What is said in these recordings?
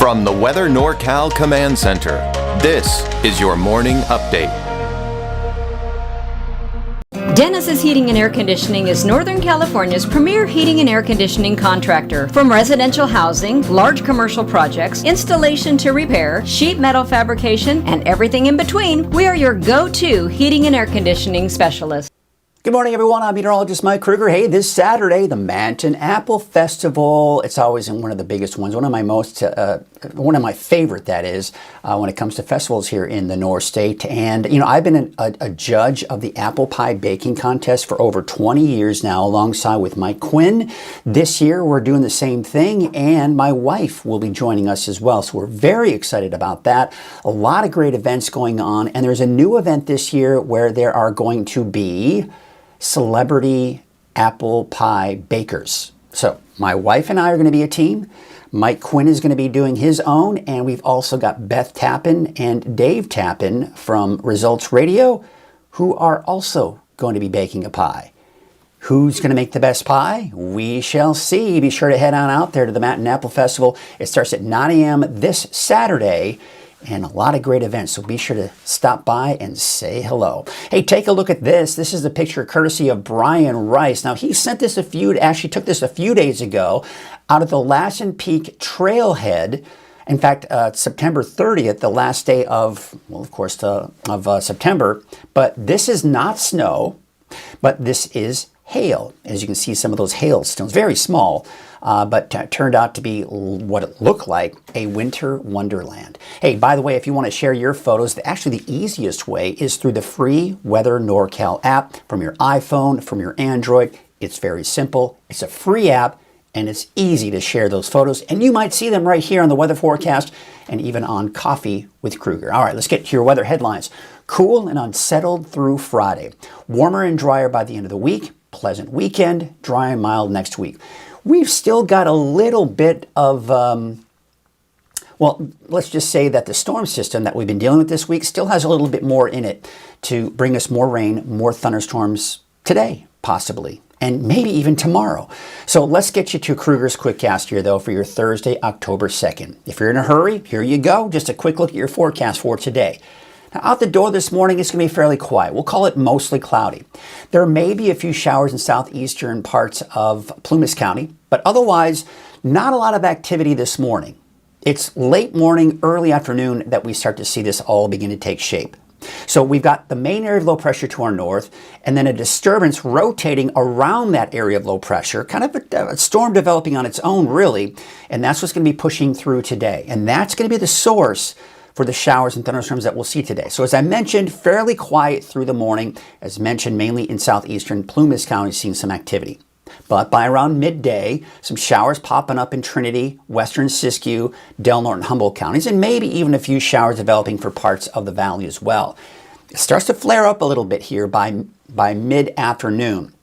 From the Weather NorCal Command Center, this is your morning update. Dennis's Heating and Air Conditioning is Northern California's premier heating and air conditioning contractor. From residential housing, large commercial projects, installation to repair, sheet metal fabrication, and everything in between, we are your go-to heating and air conditioning specialist. Good morning, everyone. I'm Meteorologist Mike Krueger. Hey, this Saturday, the Manton Apple Festival. It's always one of the biggest ones. One of my favorite, that is, when it comes to festivals here in the Northstate. And, I've been a judge of the apple pie baking contest for over 20 years now, alongside with Mike Quinn. This year, we're doing the same thing, and my wife will be joining us as well. So we're very excited about that. A lot of great events going on. And there's a new event this year where there are going to be celebrity apple pie bakers. So my wife and I are going to be a team. Mike Quinn is going to be doing his own, and we've also got Beth Tappan and Dave Tappan from Results Radio, who are also going to be baking a pie. Who's going to make the best pie? We shall see. Be sure to head on out there to the Manton Apple Festival. It starts at 9 a.m. this Saturday, and a lot of great events, so be sure to stop by and say hello. Hey, take a look at this. This is a picture courtesy of Brian Rice. Now, he sent this took this a few days ago out of the Lassen Peak Trailhead. In fact, September 30th, the last day of September. But this is not snow, but this is hail. As you can see, some of those hailstones, very small, but turned out to be what it looked like, a winter wonderland. Hey, by the way, if you want to share your photos, actually the easiest way is through the free Weather NorCal app from your iPhone, from your Android. It's very simple. It's a free app, and it's easy to share those photos. And you might see them right here on the weather forecast and even on Coffee with Krueger. All right, let's get to your weather headlines. Cool and unsettled through Friday. Warmer and drier by the end of the week. Pleasant weekend, dry and mild next week. We've still got a little bit of, let's just say that the storm system that we've been dealing with this week still has a little bit more in it to bring us more rain, more thunderstorms today, possibly, and maybe even tomorrow. So let's get you to Krueger's Quickcast here, though, for your Thursday, October 2nd. If you're in a hurry, here you go. Just a quick look at your forecast for today. Now, out the door this morning, it's going to be fairly quiet. We'll call it mostly cloudy. There may be a few showers in southeastern parts of Plumas County, but otherwise, not a lot of activity this morning. It's late morning, early afternoon that we start to see this all begin to take shape. So we've got the main area of low pressure to our north, and then a disturbance rotating around that area of low pressure, kind of a storm developing on its own, really, and that's what's going to be pushing through today. And that's going to be the source for the showers and thunderstorms that we'll see today. So as I mentioned, fairly quiet through the morning. As mentioned, mainly in southeastern Plumas County, seeing some activity. But by around midday, some showers popping up in Trinity, western Siskiyou, Del Norte, and Humboldt counties, and maybe even a few showers developing for parts of the valley as well. It starts to flare up a little bit here by mid-afternoon.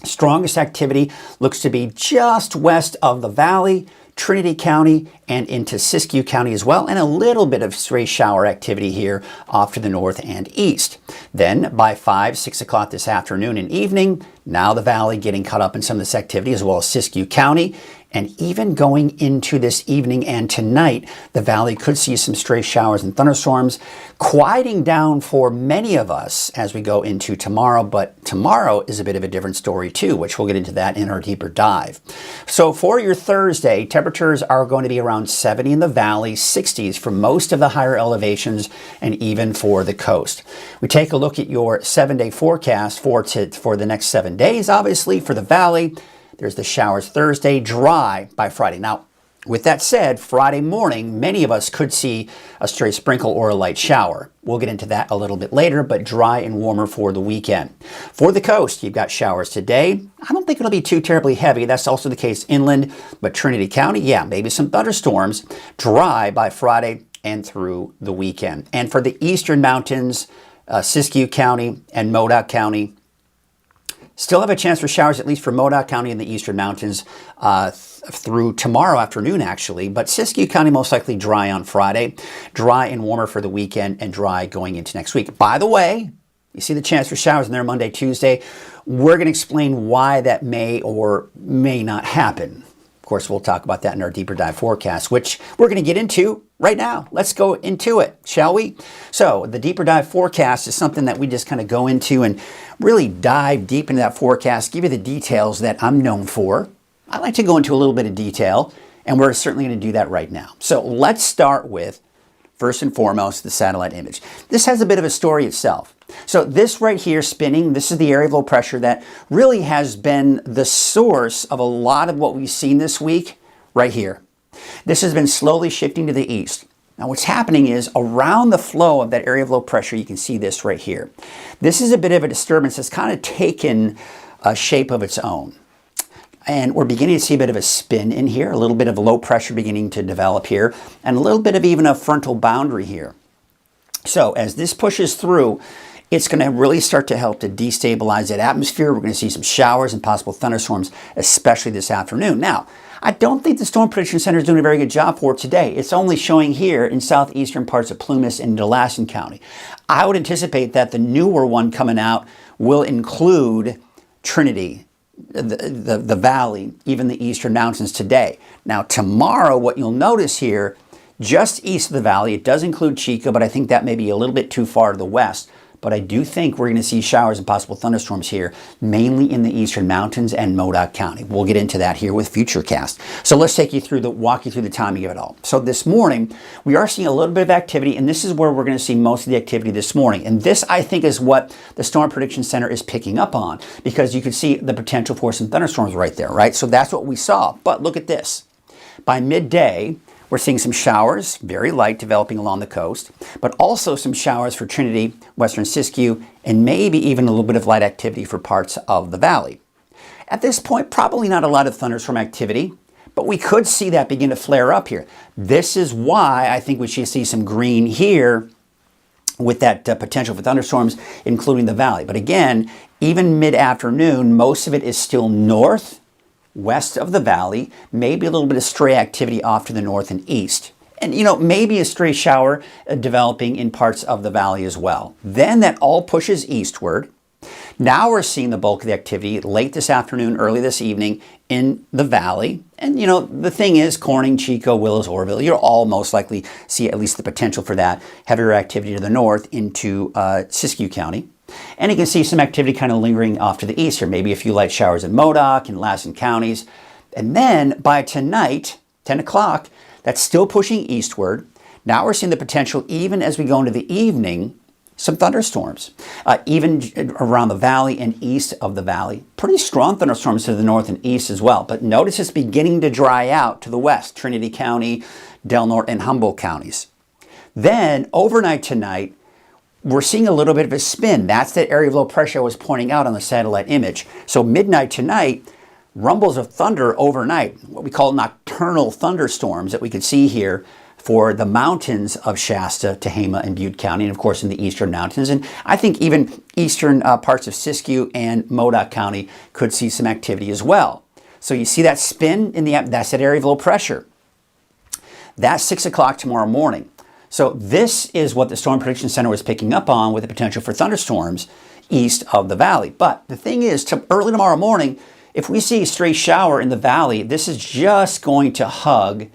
Strongest activity looks to be just west of the valley, Trinity County, and into Siskiyou County as well, and a little bit of stray shower activity here off to the north and east. Then by 5, 6 o'clock this afternoon and evening, now the valley getting caught up in some of this activity, as well as Siskiyou County. And even going into this evening and tonight, the valley could see some stray showers and thunderstorms, quieting down for many of us as we go into tomorrow. But tomorrow is a bit of a different story too, which we'll get into that in our deeper dive. So for your Thursday, temperatures are going to be around 70 in the valley, 60s for most of the higher elevations, and even for the coast. We take a look at your 7-day forecast for the next 7 days. Obviously, for the valley, there's the showers Thursday, dry by Friday. Now, with that said, Friday morning, many of us could see a stray sprinkle or a light shower. We'll get into that a little bit later, but dry and warmer for the weekend. For the coast, you've got showers today. I don't think it'll be too terribly heavy. That's also the case inland, but Trinity County, yeah, maybe some thunderstorms. Dry by Friday and through the weekend. And for the eastern mountains, Siskiyou County and Modoc County, still have a chance for showers, at least for Modoc County and the eastern mountains through tomorrow afternoon, actually. But Siskiyou County most likely dry on Friday, dry and warmer for the weekend, and dry going into next week. By the way, you see the chance for showers in there Monday, Tuesday. We're going to explain why that may or may not happen. course, we'll talk about that in our deeper dive forecast, which we're going to get into right now. Let's go into it, shall we? So the deeper dive forecast is something that we just kind of go into and really dive deep into that forecast, give you the details that I'm known for. I like to go into a little bit of detail, and we're certainly going to do that right now. So let's start with, first and foremost, the satellite image. This has a bit of a story itself. So this right here spinning, this is the area of low pressure that really has been the source of a lot of what we've seen this week right here. This has been slowly shifting to the east. Now what's happening is around the flow of that area of low pressure, you can see this right here. This is a bit of a disturbance that's kind of taken a shape of its own. And we're beginning to see a bit of a spin in here, a little bit of low pressure beginning to develop here, and a little bit of even a frontal boundary here. So as this pushes through, it's going to really start to help to destabilize that atmosphere. We're going to see some showers and possible thunderstorms, especially this afternoon. Now, I don't think the Storm Prediction Center is doing a very good job for it today. It's only showing here in southeastern parts of Plumas and Delassen County. I would anticipate that the newer one coming out will include Trinity, the valley, even the eastern mountains today. Now, tomorrow, what you'll notice here, just east of the valley, it does include Chico, but I think that may be a little bit too far to the west. But I do think we're going to see showers and possible thunderstorms here, mainly in the eastern mountains and Modoc County. We'll get into that here with Futurecast. So let's walk you through the timing of it all. So this morning, we are seeing a little bit of activity, and this is where we're going to see most of the activity this morning. And this, I think, is what the Storm Prediction Center is picking up on, because you can see the potential for some thunderstorms right there, right? So that's what we saw. But look at this. By midday, we're seeing some showers, very light, developing along the coast, but also some showers for Trinity, western Siskiyou, and maybe even a little bit of light activity for parts of the valley. At this point, probably not a lot of thunderstorm activity, but we could see that begin to flare up here. This is why I think we should see some green here with that potential for thunderstorms, including the valley. But again, even mid-afternoon, most of it is still north, west of the valley, maybe a little bit of stray activity off to the north and east. And, maybe a stray shower developing in parts of the valley as well. Then that all pushes eastward. Now we're seeing the bulk of the activity late this afternoon, early this evening in the valley. And, the thing is, Corning, Chico, Willows, Orville, you'll all most likely see at least the potential for that. Heavier activity to the north into Siskiyou County. And you can see some activity kind of lingering off to the east here. Maybe a few light showers in Modoc and Lassen counties. And then by tonight, 10 o'clock, that's still pushing eastward. Now we're seeing the potential, even as we go into the evening, some thunderstorms, even around the valley and east of the valley. Pretty strong thunderstorms to the north and east as well. But notice it's beginning to dry out to the west, Trinity County, Del Norte, and Humboldt counties. Then overnight tonight, we're seeing a little bit of a spin. That's that area of low pressure I was pointing out on the satellite image. So midnight tonight, rumbles of thunder overnight, what we call nocturnal thunderstorms that we can see here for the mountains of Shasta, Tehama, and Butte County, and of course in the eastern mountains. And I think even eastern parts of Siskiyou and Modoc County could see some activity as well. So you see that spin in that's that area of low pressure. That's 6 o'clock tomorrow morning. So this is what the Storm Prediction Center was picking up on with the potential for thunderstorms east of the valley. But the thing is, early tomorrow morning, if we see a stray shower in the valley, this is just going to hug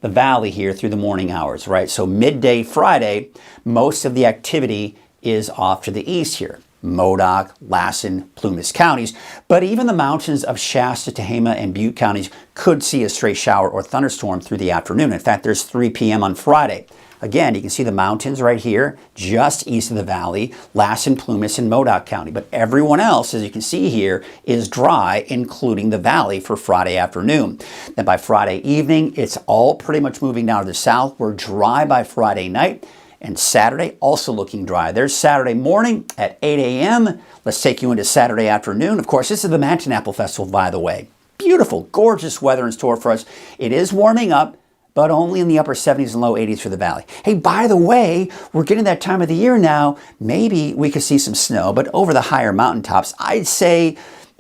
the valley here through the morning hours, right? So midday Friday, most of the activity is off to the east here. Modoc, Lassen, Plumas counties, but even the mountains of Shasta, Tehama, and Butte counties could see a stray shower or thunderstorm through the afternoon. In fact, there's 3 p.m. on Friday. Again, you can see the mountains right here, just east of the valley, Lassen, Plumas, and Modoc County. But everyone else, as you can see here, is dry, including the valley for Friday afternoon. Then by Friday evening, it's all pretty much moving down to the south. We're dry by Friday night, and Saturday also looking dry. There's Saturday morning at 8 a.m. Let's take you into Saturday afternoon. Of course, this is the Manton Apple Festival, by the way. Beautiful, gorgeous weather in store for us. It is warming up, but only in the upper 70s and low 80s for the valley. Hey, by the way, we're getting that time of the year now. Maybe we could see some snow, but over the higher mountaintops, I'd say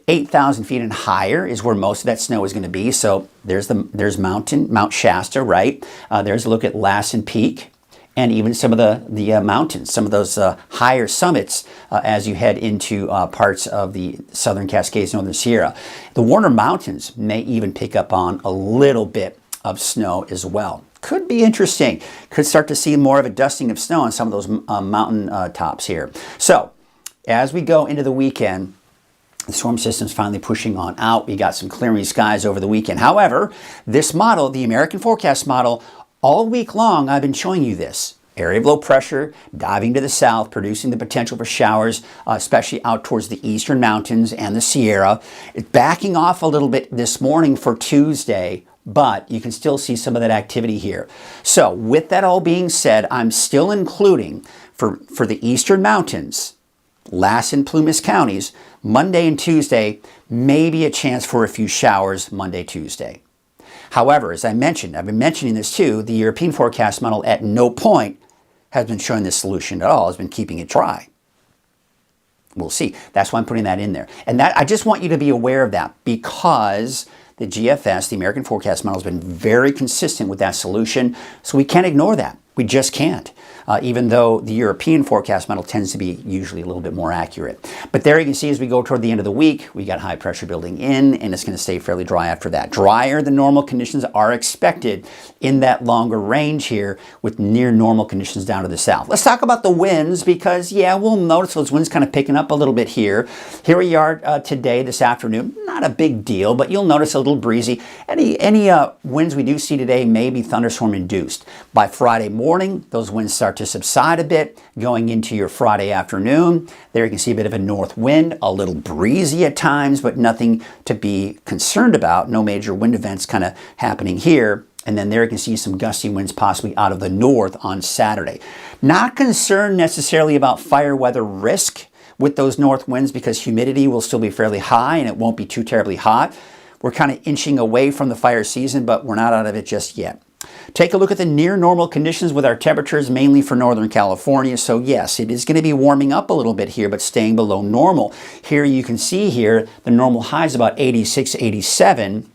8,000 feet and higher is where most of that snow is going to be. So there's Mount Shasta, right? There's a look at Lassen Peak. and even some of the mountains, some of those higher summits as you head into parts of the Southern Cascades, Northern Sierra. The Warner Mountains may even pick up on a little bit of snow as well. Could be interesting. Could start to see more of a dusting of snow on some of those mountain tops here. So as we go into the weekend, the storm system's finally pushing on out. We got some clearing skies over the weekend. However, this model, the American forecast model, all week long I've been showing you this. Area of low pressure diving to the south, producing the potential for showers, especially out towards the eastern mountains and the Sierra. It's backing off a little bit this morning for Tuesday, but you can still see some of that activity here. So with that all being said, I'm still including for the eastern mountains, Lass and Plumas counties, Monday and Tuesday, maybe a chance for a few showers Monday, Tuesday. However, as I mentioned, I've been mentioning this too, the European forecast model at no point has been showing this solution at all, has been keeping it dry. We'll see. That's why I'm putting that in there. And that I just want you to be aware of that because the GFS, the American forecast model, has been very consistent with that solution. So we can't ignore that. We just can't. Even though the European forecast model tends to be usually a little bit more accurate. But there you can see as we go toward the end of the week, we got high pressure building in, and it's going to stay fairly dry after that. Drier than normal conditions are expected in that longer range here with near normal conditions down to the south. Let's talk about the winds because, yeah, we'll notice those winds kind of picking up a little bit here. Here we are today, this afternoon. Not a big deal, but you'll notice a little breezy. Any winds we do see today may be thunderstorm induced. By Friday morning, those winds start to subside a bit going into your Friday afternoon. There you can see a bit of a north wind, a little breezy at times, but nothing to be concerned about. No major wind events kind of happening here. And then there you can see some gusty winds possibly out of the north on Saturday. Not concerned necessarily about fire weather risk with those north winds because humidity will still be fairly high and it won't be too terribly hot. We're kind of inching away from the fire season, but we're not out of it just yet. Take a look at the near normal conditions with our temperatures mainly for Northern California. So yes, it is going to be warming up a little bit here, but staying below normal. Here you can see here the normal high is about 86, 87.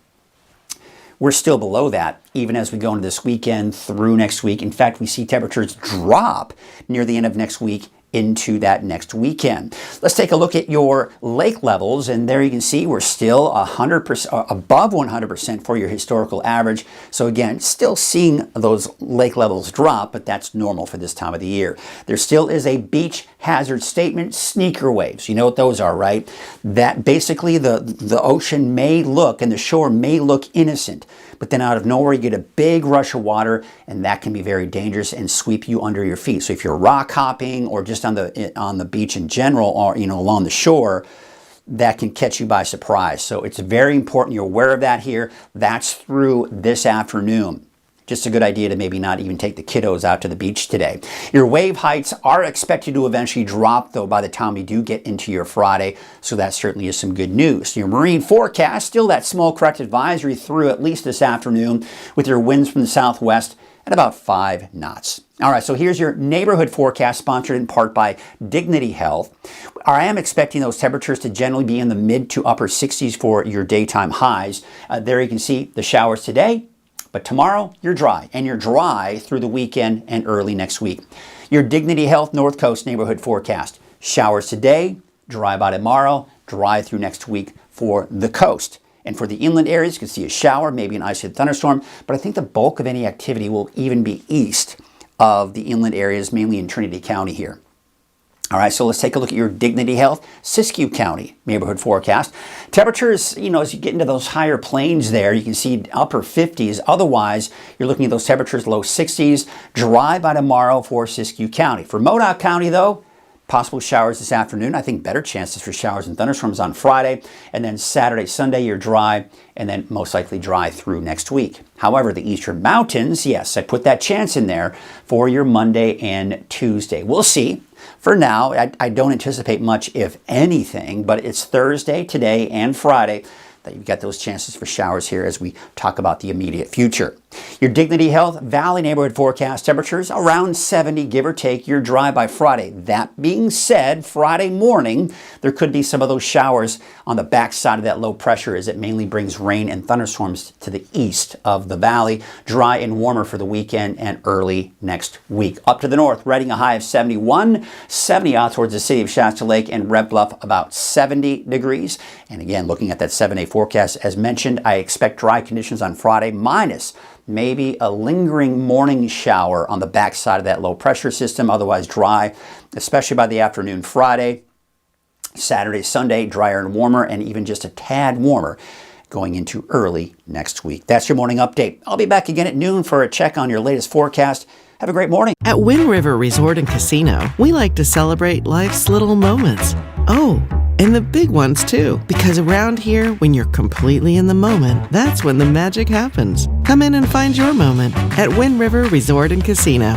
We're still below that even as we go into this weekend through next week. In fact, we see temperatures drop near the end of next week into that next weekend. Let's take a look at your lake levels, and there you can see we're still 100% above 100% for your historical average. So again, still seeing those lake levels drop, but that's normal for this time of the year. There still is a beach hazard statement, sneaker waves. You know what those are, right? That basically the ocean may look and the shore may look innocent, but then out of nowhere you get a big rush of water, and that can be very dangerous and sweep you under your feet. So if you're rock hopping or just on the beach in general, or along the shore, that can catch you by surprise. So it's very important you're aware of that here. That's through this afternoon. Just a good idea to maybe not even take the kiddos out to the beach today. Your wave heights are expected to eventually drop, though, by the time we do get into your Friday, so that certainly is some good news. Your marine forecast, still that small correct advisory through at least this afternoon with your winds from the southwest at about 5 knots. All right, so here's your neighborhood forecast, sponsored in part by Dignity Health. I am expecting those temperatures to generally be in the mid to upper 60s for your daytime highs. There you can see the showers today, but tomorrow you're dry, and you're dry through the weekend and early next week. Your Dignity Health North Coast neighborhood forecast. Showers today, dry by tomorrow, dry through next week for the coast. And for the inland areas, you can see a shower, maybe an isolated thunderstorm, but I think the bulk of any activity will even be east of the inland areas, mainly in Trinity County here. All right, so let's take a look at your Dignity Health Siskiyou County neighborhood forecast. Temperatures, as you get into those higher plains there, you can see upper 50s. Otherwise, you're looking at those temperatures, low 60s, dry by tomorrow for Siskiyou County. For Modoc County, though, possible showers this afternoon. I think better chances for showers and thunderstorms on Friday. And then Saturday, Sunday, you're dry, and then most likely dry through next week. However, the eastern mountains, yes, I put that chance in there for your Monday and Tuesday. We'll see. For now, I don't anticipate much, if anything, but it's Thursday, today, and Friday that you've got those chances for showers here as we talk about the immediate future. Your Dignity Health Valley neighborhood forecast temperatures around 70, give or take. You're dry by Friday. That being said, Friday morning, there could be some of those showers on the backside of that low pressure as it mainly brings rain and thunderstorms to the east of the valley. Dry and warmer for the weekend and early next week. Up to the north, Reading a high of 71, 70 out towards the city of Shasta Lake, and Red Bluff about 70 degrees. And again, looking at that 7-day forecast, as mentioned, I expect dry conditions on Friday, minus maybe a lingering morning shower on the backside of that low pressure system, otherwise dry, especially by the afternoon Friday. Saturday, Sunday, drier and warmer, and even just a tad warmer going into early next week. That's your morning update. I'll be back again at noon for a check on your latest forecast. Have a great morning. At Wind River Resort and Casino, we like to celebrate life's little moments. Oh, and the big ones too. Because around here, when you're completely in the moment, that's when the magic happens. Come in and find your moment at Wind River Resort and Casino.